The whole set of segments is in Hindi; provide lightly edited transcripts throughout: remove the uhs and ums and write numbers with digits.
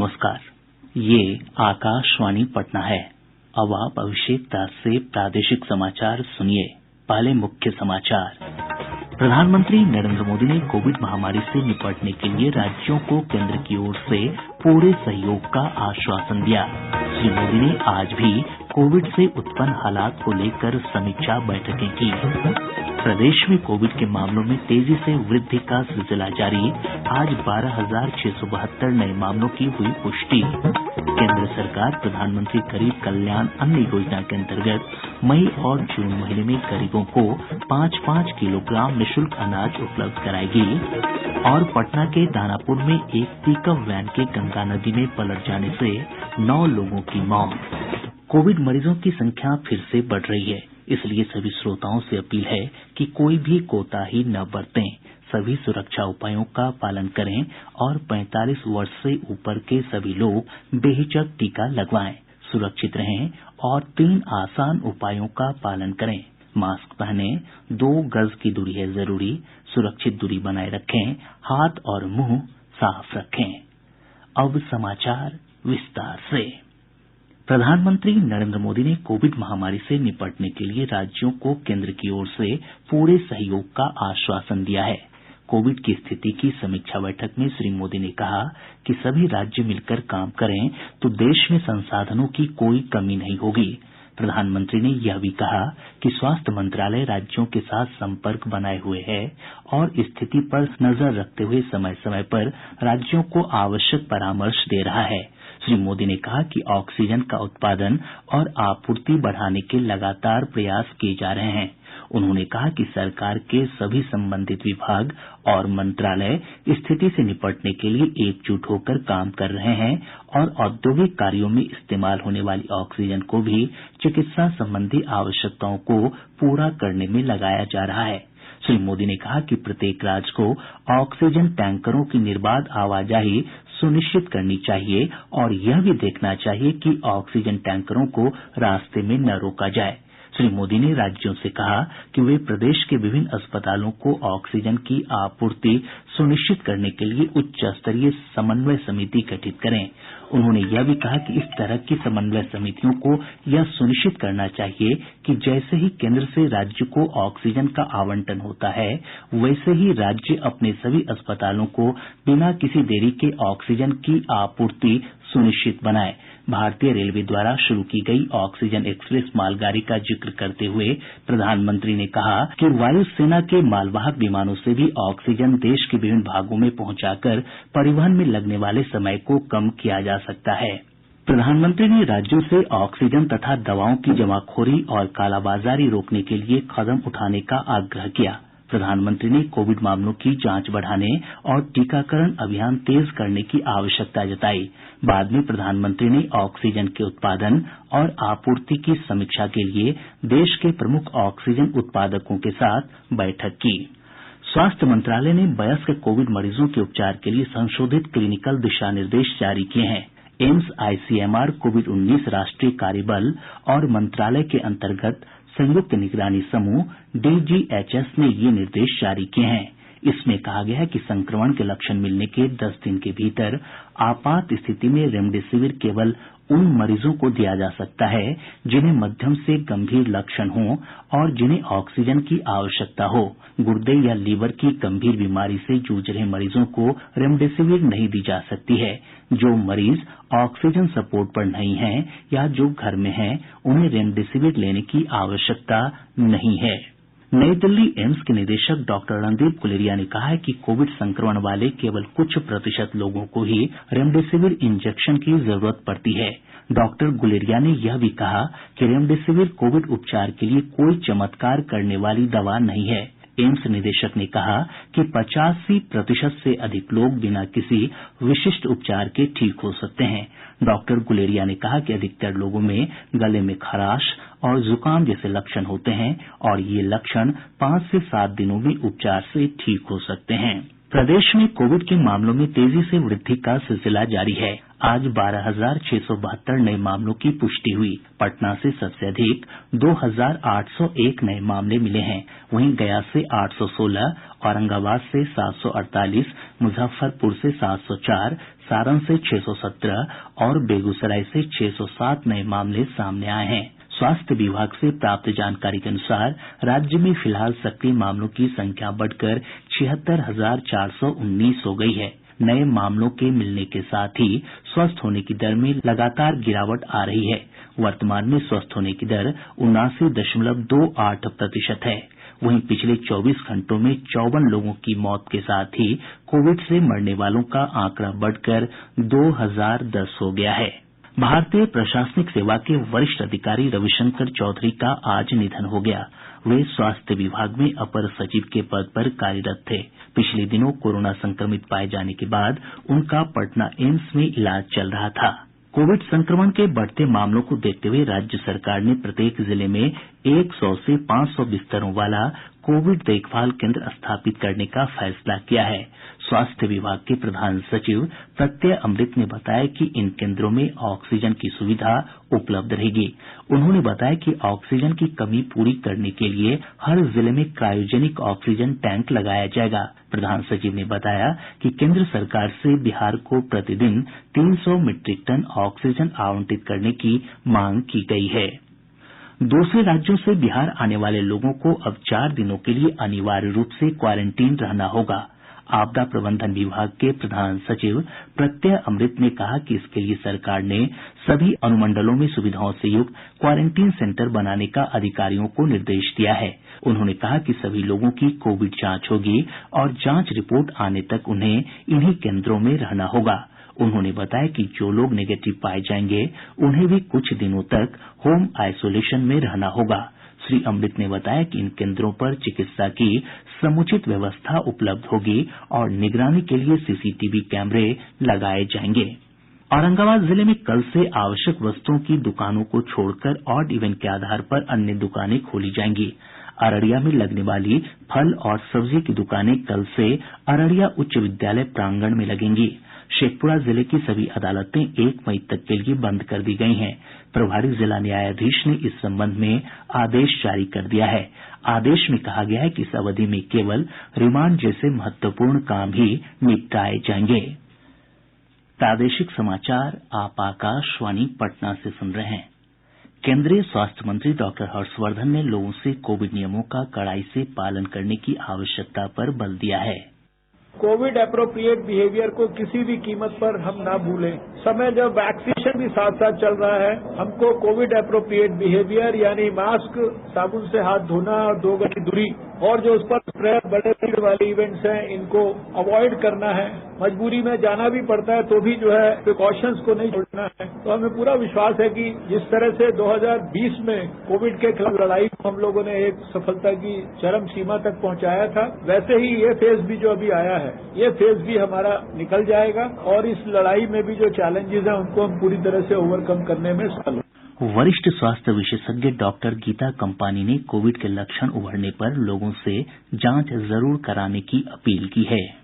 नमस्कार। ये आकाशवाणी पटना है। अब आप अभिषेक दास से प्रादेशिक समाचार सुनिए। पहले मुख्य समाचार। प्रधानमंत्री नरेंद्र मोदी ने कोविड महामारी से निपटने के लिए राज्यों को केंद्र की ओर से पूरे सहयोग का आश्वासन दिया। श्री मोदी ने आज भी कोविड से उत्पन्न हालात को लेकर समीक्षा बैठकें की। प्रदेश में कोविड के मामलों में तेजी से वृद्धि का सिलसिला जारी। आज 12,672 नये मामलों की हुई पुष्टि। केंद्र सरकार प्रधानमंत्री गरीब कल्याण अन्न योजना के अंतर्गत मई और जून महीने में गरीबों को 5-5 किलोग्राम निःशुल्क अनाज उपलब्ध कराएगी। और पटना के दानापुर में एक पिकअप वैन के गंगा नदी में पलट जाने से 9 लोगों की मौत। कोविड मरीजों की संख्या फिर से बढ़ रही है, इसलिए सभी श्रोताओं से अपील है कि कोई भी कोताही न बरतें। सभी सुरक्षा उपायों का पालन करें और 45 वर्ष से ऊपर के सभी लोग बेहिचक टीका लगवाएं। सुरक्षित रहें और 3 आसान उपायों का पालन करें। मास्क पहनें, 2 गज की दूरी है जरूरी, सुरक्षित दूरी बनाए रखें, हाथ और मुंह साफ रखें। अब समाचार विस्तार से। प्रधानमंत्री नरेंद्र मोदी ने कोविड महामारी से निपटने के लिए राज्यों को केंद्र की ओर से पूरे सहयोग का आश्वासन दिया है। कोविड की स्थिति की समीक्षा बैठक में श्री मोदी ने कहा कि सभी राज्य मिलकर काम करें तो देश में संसाधनों की कोई कमी नहीं होगी। प्रधानमंत्री ने यह भी कहा कि स्वास्थ्य मंत्रालय राज्यों के साथ संपर्क बनाए हुए है और स्थिति पर नजर रखते हुए समय समय पर राज्यों को आवश्यक परामर्श दे रहा है। श्री मोदी ने कहा कि ऑक्सीजन का उत्पादन और आपूर्ति बढ़ाने के लगातार प्रयास किए जा रहे हैं। उन्होंने कहा कि सरकार के सभी संबंधित विभाग और मंत्रालय स्थिति से निपटने के लिए एकजुट होकर काम कर रहे हैं और औद्योगिक कार्यों में इस्तेमाल होने वाली ऑक्सीजन को भी चिकित्सा संबंधी आवश्यकताओं को पूरा करने में लगाया जा रहा है। श्री मोदी ने कहा कि प्रत्येक राज्य को ऑक्सीजन टैंकरों की निर्बाध आवाजाही सुनिश्चित करनी चाहिए और यह भी देखना चाहिए कि ऑक्सीजन टैंकरों को रास्ते में न रोका जाए। श्री मोदी ने राज्यों से कहा कि वे प्रदेश के विभिन्न अस्पतालों को ऑक्सीजन की आपूर्ति सुनिश्चित करने के लिए उच्च स्तरीय समन्वय समिति गठित करें। उन्होंने यह भी कहा कि इस तरह की समन्वय समितियों को यह सुनिश्चित करना चाहिए कि जैसे ही केंद्र से राज्य को ऑक्सीजन का आवंटन होता है, वैसे ही राज्य अपने सभी अस्पतालों को बिना किसी देरी के ऑक्सीजन की आपूर्ति सुनिश्चित बनाए। भारतीय रेलवे द्वारा शुरू की गई ऑक्सीजन एक्सप्रेस मालगाड़ी का जिक्र करते हुए प्रधानमंत्री ने कहा कि वायुसेना के मालवाहक विमानों से भी ऑक्सीजन देश के विभिन्न भागों में पहुंचाकर परिवहन में लगने वाले समय को कम किया जा सकता है। प्रधानमंत्री ने राज्यों से ऑक्सीजन तथा दवाओं की जमाखोरी और कालाबाजारी रोकने के लिए कदम उठाने का आग्रह किया। प्रधानमंत्री ने कोविड मामलों की जांच बढ़ाने और टीकाकरण अभियान तेज करने की आवश्यकता जताई। बाद में प्रधानमंत्री ने ऑक्सीजन के उत्पादन और आपूर्ति की समीक्षा के लिए देश के प्रमुख ऑक्सीजन उत्पादकों के साथ बैठक की। स्वास्थ्य मंत्रालय ने वयस्क कोविड मरीजों के उपचार के लिए संशोधित क्लिनिकल दिशा निर्देश जारी किए हैं। एम्स आईसीएमआर कोविड-19 राष्ट्रीय कार्यबल और मंत्रालय के अंतर्गत संयुक्त निगरानी समूह डीजीएचएस ने ये निर्देश जारी किए हैं। इसमें कहा गया है कि संक्रमण के लक्षण मिलने के 10 दिन के भीतर आपात स्थिति में रेमडेसिविर केवल उन मरीजों को दिया जा सकता है जिन्हें मध्यम से गंभीर लक्षण हों और जिन्हें ऑक्सीजन की आवश्यकता हो। गुर्दे या लीवर की गंभीर बीमारी से जूझ रहे मरीजों को रेमडेसिविर नहीं दी जा सकती है। जो मरीज ऑक्सीजन सपोर्ट पर नहीं हैं या जो घर में हैं, उन्हें रेमडेसिविर लेने की आवश्यकता नहीं है। नई दिल्ली एम्स के निदेशक डॉक्टर रणदीप गुलेरिया ने कहा है कि कोविड संक्रमण वाले केवल कुछ प्रतिशत लोगों को ही रेमडेसिविर इंजेक्शन की जरूरत पड़ती है। डॉक्टर गुलेरिया ने यह भी कहा कि रेमडेसिविर कोविड उपचार के लिए कोई चमत्कार करने वाली दवा नहीं है। एम्स निदेशक ने कहा कि 85% से अधिक लोग बिना किसी विशिष्ट उपचार के ठीक हो सकते हैं। डॉक्टर गुलेरिया ने कहा कि अधिकतर लोगों में गले में खराश और जुकाम जैसे लक्षण होते हैं और ये लक्षण 5 से 7 दिनों में उपचार से ठीक हो सकते हैं। प्रदेश में कोविड के मामलों में तेजी से वृद्धि का सिलसिला जारी है। आज 12,672 नये मामलों की पुष्टि हुई। पटना से सबसे अधिक 2,801 नये मामले मिले हैं। वहीं गया से 816, औरंगाबाद से 748, मुजफ्फरपुर से 704, सारण से 617 और बेगूसराय से 607 नये मामले सामने आये हैं। स्वास्थ्य विभाग से प्राप्त जानकारी के अनुसार राज्य में फिलहाल सक्रिय मामलों की संख्या बढ़कर 76,419 हो गई है। नये मामलों के मिलने के साथ ही स्वस्थ होने की दर में लगातार गिरावट आ रही है। वर्तमान में स्वस्थ होने की दर 79.28% है। वहीं पिछले 24 घंटों में 54 लोगों की मौत के साथ ही कोविड से मरने वालों का आंकड़ा बढ़कर 2010 हो गया है। भारतीय प्रशासनिक सेवा के वरिष्ठ अधिकारी रविशंकर चौधरी का आज निधन हो गया। वे स्वास्थ्य विभाग में अपर सचिव के पद पर कार्यरत थे। पिछले दिनों कोरोना संक्रमित पाए जाने के बाद उनका पटना एम्स में इलाज चल रहा था। कोविड संक्रमण के बढ़ते मामलों को देखते हुए राज्य सरकार ने प्रत्येक जिले में 100 से 500 बिस्तरों वाला कोविड देखभाल केंद्र स्थापित करने का फैसला किया है। स्वास्थ्य विभाग के प्रधान सचिव प्रत्यय अमृत ने बताया कि इन केंद्रों में ऑक्सीजन की सुविधा उपलब्ध रहेगी। उन्होंने बताया कि ऑक्सीजन की कमी पूरी करने के लिए हर जिले में क्रायोजेनिक ऑक्सीजन टैंक लगाया जाएगा। प्रधान सचिव ने बताया कि केंद्र सरकार से बिहार को प्रतिदिन 300 मीट्रिक टन ऑक्सीजन आवंटित करने की मांग की गई है। दूसरे राज्यों से बिहार आने वाले लोगों को अब 4 दिनों के लिए अनिवार्य रूप से क्वारंटीन रहना होगा। आपदा प्रबंधन विभाग के प्रधान सचिव प्रत्यय अमृत ने कहा कि इसके लिए सरकार ने सभी अनुमंडलों में सुविधाओं से युक्त क्वारंटीन सेंटर बनाने का अधिकारियों को निर्देश दिया है। उन्होंने कहा कि सभी लोगों की कोविड जांच होगी और जांच रिपोर्ट आने तक उन्हें इन्हीं केंद्रों में रहना होगा। उन्होंने बताया कि जो लोग नेगेटिव पाए जाएंगे उन्हें भी कुछ दिनों तक होम आइसोलेशन में रहना होगा। श्री अमृत ने बताया कि इन केंद्रों पर चिकित्सा की समुचित व्यवस्था उपलब्ध होगी और निगरानी के लिए सीसीटीवी कैमरे लगाए जाएंगे। औरंगाबाद जिले में कल से आवश्यक वस्तुओं की दुकानों को छोड़कर ऑड इवन के आधार पर अन्य दुकानें खोली जाएंगी। अररिया में लगने वाली फल और सब्जी की दुकानें कल से अररिया उच्च विद्यालय प्रांगण में लगेंगी। शेखपुरा जिले की सभी अदालतें 1 मई तक के लिए बंद कर दी गई हैं। प्रभारी जिला न्यायाधीश ने इस संबंध में आदेश जारी कर दिया है। आदेश में कहा गया है कि इस अवधि में केवल रिमांड जैसे महत्वपूर्ण काम ही निपटाए जाएंगे। प्रादेशिक समाचार आप आकाशवाणी पटना से सुन रहे हैं। केंद्रीय स्वास्थ्य मंत्री डॉक्टर हर्षवर्धन ने लोगों से कोविड नियमों का कड़ाई से पालन करने की आवश्यकता पर बल दिया है। कोविड एप्रोप्रिएट बिहेवियर को किसी भी कीमत पर हम ना भूलें। समय जब वैक्सीनेशन भी साथ साथ चल रहा है, हमको कोविड एप्रोप्रिएट बिहेवियर यानी मास्क, साबुन से हाथ धोना और 2 गज की दूरी और जो उस पर स्प्रे बड़े भीड़ वाले इवेंट्स हैं इनको अवॉइड करना है। मजबूरी में जाना भी पड़ता है तो भी जो है प्रिकॉशंस को नहीं छोड़ना है। तो हमें पूरा विश्वास है कि जिस तरह से 2020 में कोविड के खिलाफ लड़ाई को हम लोगों ने एक सफलता की चरम सीमा तक पहुंचाया था, वैसे ही ये फेज भी जो अभी आया है ये फेज भी हमारा निकल जाएगा और इस लड़ाई में भी जो चैलेंजेस हैं उनको हम पूरी तरह से ओवरकम करने में सफल होंगे। वरिष्ठ स्वास्थ्य विशेषज्ञ डॉक्टर गीता कंपानी ने कोविड के लक्षण उभरने पर लोगों से जांच जरूर कराने की अपील की है।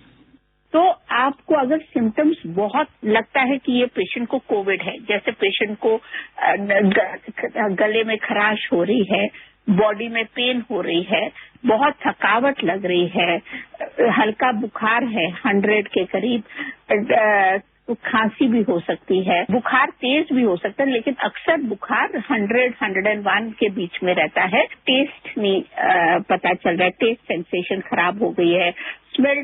तो आपको अगर सिम्टम्स बहुत लगता है कि ये पेशेंट को कोविड है, जैसे पेशेंट को गले में खराश हो रही है, बॉडी में पेन हो रही है, बहुत थकावट लग रही है, हल्का बुखार है 100 के करीब, खांसी भी हो सकती है, बुखार तेज भी हो सकता है, लेकिन अक्सर बुखार 100-101 के बीच में रहता है। टेस्ट नहीं पता चल रहा है, टेस्ट सेंसेशन खराब हो गई है, स्मेल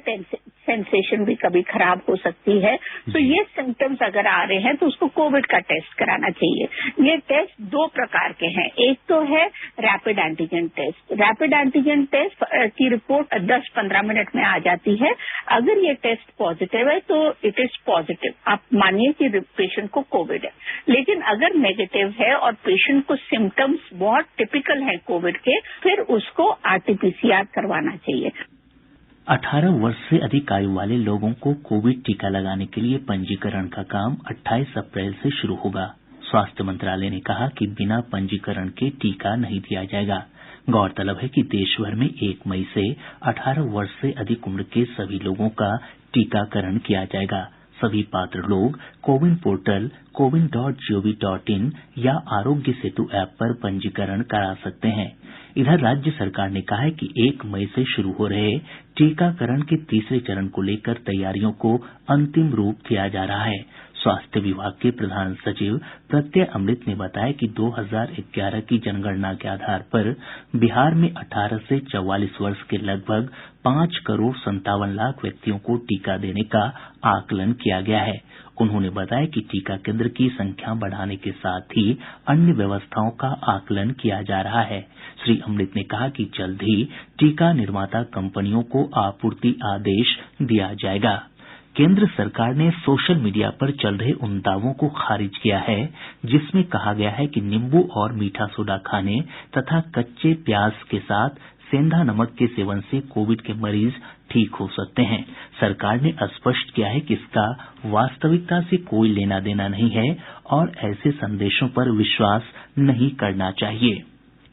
सेंसेशन भी कभी खराब हो सकती है। तो ये सिम्टम्स अगर आ रहे हैं तो उसको कोविड का टेस्ट कराना चाहिए। ये टेस्ट 2 प्रकार के हैं। एक तो है rapid antigen test. Rapid antigen test की रिपोर्ट 10-15 मिनट में आ जाती है। अगर ये टेस्ट पॉजिटिव है तो इट इज पॉजिटिव, आप मानिए कि पेशेंट को कोविड है। लेकिन अगर नेगेटिव है और पेशेंट को सिम्टम्स बहुत टिपिकल हैं कोविड के, फिर उसको आरटीपीसीआर करवाना चाहिए। 18 वर्ष से अधिक आयु वाले लोगों को कोविड टीका लगाने के लिए पंजीकरण का काम 28 अप्रैल से शुरू होगा। स्वास्थ्य मंत्रालय ने कहा कि बिना पंजीकरण के टीका नहीं दिया जाएगा। गौरतलब है कि देश भर में 1 मई से 18 वर्ष से अधिक उम्र के सभी लोगों का टीकाकरण किया जाएगा। सभी पात्र लोग कोविन पोर्टल cowin.gov.in या आरोग्य सेतु ऐप पर पंजीकरण करा सकते हैं। इधर राज्य सरकार ने कहा है कि 1 मई से शुरू हो रहे टीकाकरण के तीसरे चरण को लेकर तैयारियों को अंतिम रूप दिया जा रहा है। स्वास्थ्य विभाग के प्रधान सचिव प्रत्यय अमृत ने बताया कि 2011 की जनगणना के आधार पर बिहार में 18 से 44 वर्ष के लगभग 5,57,00,000 व्यक्तियों को टीका देने का आकलन किया गया है। उन्होंने बताया कि टीका केन्द्र की संख्या बढ़ाने के साथ ही अन्य व्यवस्थाओं का आकलन किया जा रहा है। श्री अमृत ने कहा कि जल्द ही टीका निर्माता कंपनियों को आपूर्ति आदेश दिया जाएगा। केंद्र सरकार ने सोशल मीडिया पर चल रहे उन दावों को खारिज किया है जिसमें कहा गया है कि नींबू और मीठा सोडा खाने तथा कच्चे प्याज के साथ सेंधा नमक के सेवन से कोविड के मरीज ठीक हो सकते हैं। सरकार ने स्पष्ट किया है कि इसका वास्तविकता से कोई लेना देना नहीं है और ऐसे संदेशों पर विश्वास नहीं करना चाहिए।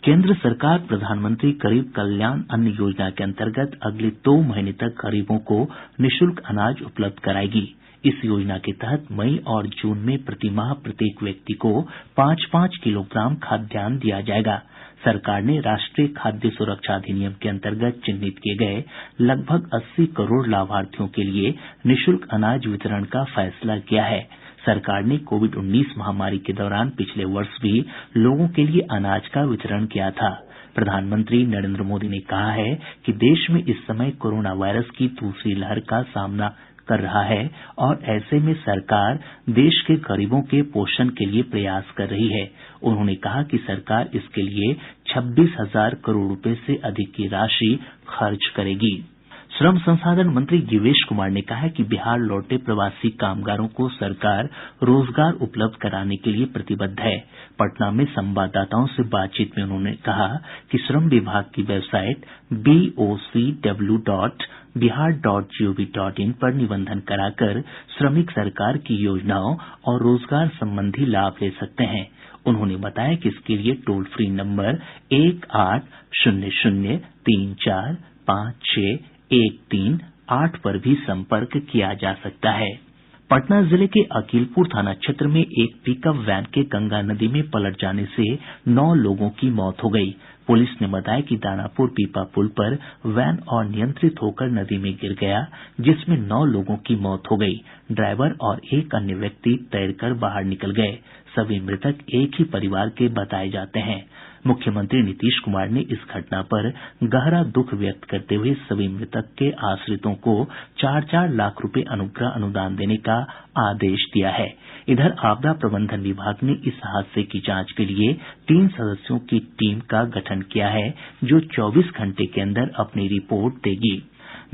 केंद्र सरकार प्रधानमंत्री गरीब कल्याण अन्न योजना के अंतर्गत अगले 2 महीने तक गरीबों को निःशुल्क अनाज उपलब्ध कराएगी। इस योजना के तहत मई और जून में प्रतिमाह प्रत्येक व्यक्ति को 5-5 किलोग्राम खाद्यान्न दिया जाएगा। सरकार ने राष्ट्रीय खाद्य सुरक्षा अधिनियम के अंतर्गत चिन्हित किए गए लगभग 80 करोड़ लाभार्थियों के लिए निःशुल्क अनाज वितरण का फैसला किया है। सरकार ने कोविड-19 महामारी के दौरान पिछले वर्ष भी लोगों के लिए अनाज का वितरण किया था। प्रधानमंत्री नरेंद्र मोदी ने कहा है कि देश में इस समय कोरोना वायरस की दूसरी लहर का सामना कर रहा है और ऐसे में सरकार देश के गरीबों के पोषण के लिए प्रयास कर रही है। उन्होंने कहा कि सरकार इसके लिए 26,000 करोड़ रुपए से अधिक की राशि खर्च करेगी। श्रम संसाधन मंत्री जीवेश कुमार ने कहा है कि बिहार लौटे प्रवासी कामगारों को सरकार रोजगार उपलब्ध कराने के लिए प्रतिबद्ध है। पटना में संवाददाताओं से बातचीत में उन्होंने कहा कि श्रम विभाग की वेबसाइट bocw.bihar.gov.in पर निबंधन कराकर श्रमिक सरकार की योजनाओं और रोजगार संबंधी लाभ ले सकते हैं। उन्होंने बताया कि इसके लिए टोल फ्री नम्बर 1800345613 पर भी संपर्क किया जा सकता है। पटना जिले के अकीलपुर थाना क्षेत्र में एक पिकअप वैन के गंगा नदी में पलट जाने से 9 लोगों की मौत हो गई। पुलिस ने बताया कि दानापुर पीपा पुल पर वैन अनियंत्रित होकर नदी में गिर गया, जिसमें 9 लोगों की मौत हो गई। ड्राइवर और एक अन्य व्यक्ति तैरकर बाहर निकल गए। सभी मृतक एक ही परिवार के बताए जाते हैं। मुख्यमंत्री नीतीश कुमार ने इस घटना पर गहरा दुख व्यक्त करते हुए सभी मृतक के आश्रितों को 4-4 लाख रुपए अनुग्रह अनुदान देने का आदेश दिया है। इधर आपदा प्रबंधन विभाग ने इस हादसे की जांच के लिए 3 सदस्यों की टीम का गठन किया है, जो 24 घंटे के अंदर अपनी रिपोर्ट देगी।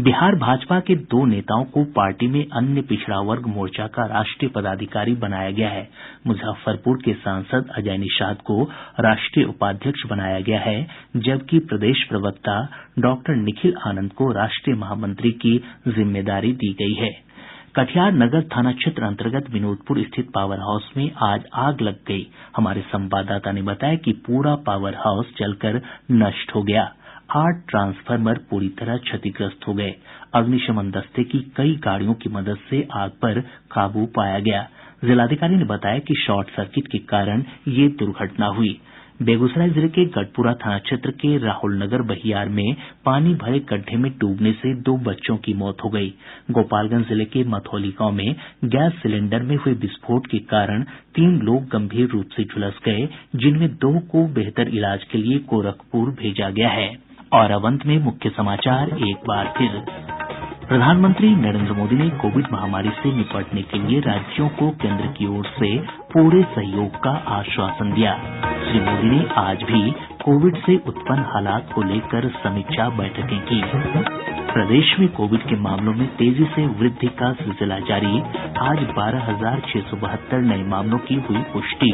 बिहार भाजपा के 2 नेताओं को पार्टी में अन्य पिछड़ा वर्ग मोर्चा का राष्ट्रीय पदाधिकारी बनाया गया है। मुजफ्फरपुर के सांसद अजय निषाद को राष्ट्रीय उपाध्यक्ष बनाया गया है, जबकि प्रदेश प्रवक्ता डॉक्टर निखिल आनंद को राष्ट्रीय महामंत्री की जिम्मेदारी दी गई है। कटिहार नगर थाना क्षेत्र अंतर्गत विनोदपुर स्थित पावर हाउस में आज आग लग गई। हमारे संवाददाता ने बताया कि पूरा पावर हाउस जलकर नष्ट हो गया। 8 ट्रांसफार्मर पूरी तरह क्षतिग्रस्त हो गए। अग्निशमन दस्ते की कई गाड़ियों की मदद से आग पर काबू पाया गया। जिलाधिकारी ने बताया कि शॉर्ट सर्किट के कारण ये दुर्घटना हुई। बेगूसराय जिले के गढ़पुरा थाना क्षेत्र के राहुल नगर बहियार में पानी भरे गड्ढे में डूबने से 2 बच्चों की मौत हो गई। गोपालगंज जिले के मथौली गांव में गैस सिलेंडर में हुए विस्फोट के कारण 3 लोग गंभीर रूप से झुलस गए, जिनमें 2 को बेहतर इलाज के लिए गोरखपुर भेजा गया है। और अब अंत में मुख्य समाचार एक बार फिर। प्रधानमंत्री नरेंद्र मोदी ने कोविड महामारी से निपटने के लिए राज्यों को केंद्र की ओर से पूरे सहयोग का आश्वासन दिया। श्री मोदी ने आज भी कोविड से उत्पन्न हालात को लेकर समीक्षा बैठकें की। प्रदेश में कोविड के मामलों में तेजी से वृद्धि का सिलसिला जारी। आज 12,672 नए मामलों की हुई पुष्टि।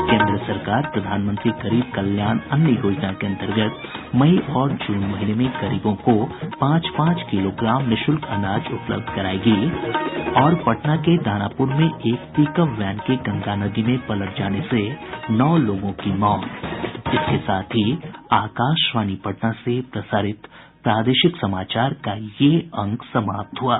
केंद्र सरकार प्रधानमंत्री गरीब कल्याण अन्न योजना के अंतर्गत मई और जून महीने में गरीबों को 5-5 किलोग्राम निःशुल्क अनाज उपलब्ध कराएगी। और पटना के दानापुर में एक पिकअप वैन के गंगा नदी में पलट जाने से 9 लोगों की मौत। इसके साथ ही आकाशवाणी पटना से प्रसारित प्रादेशिक समाचार का ये अंक समाप्त हुआ।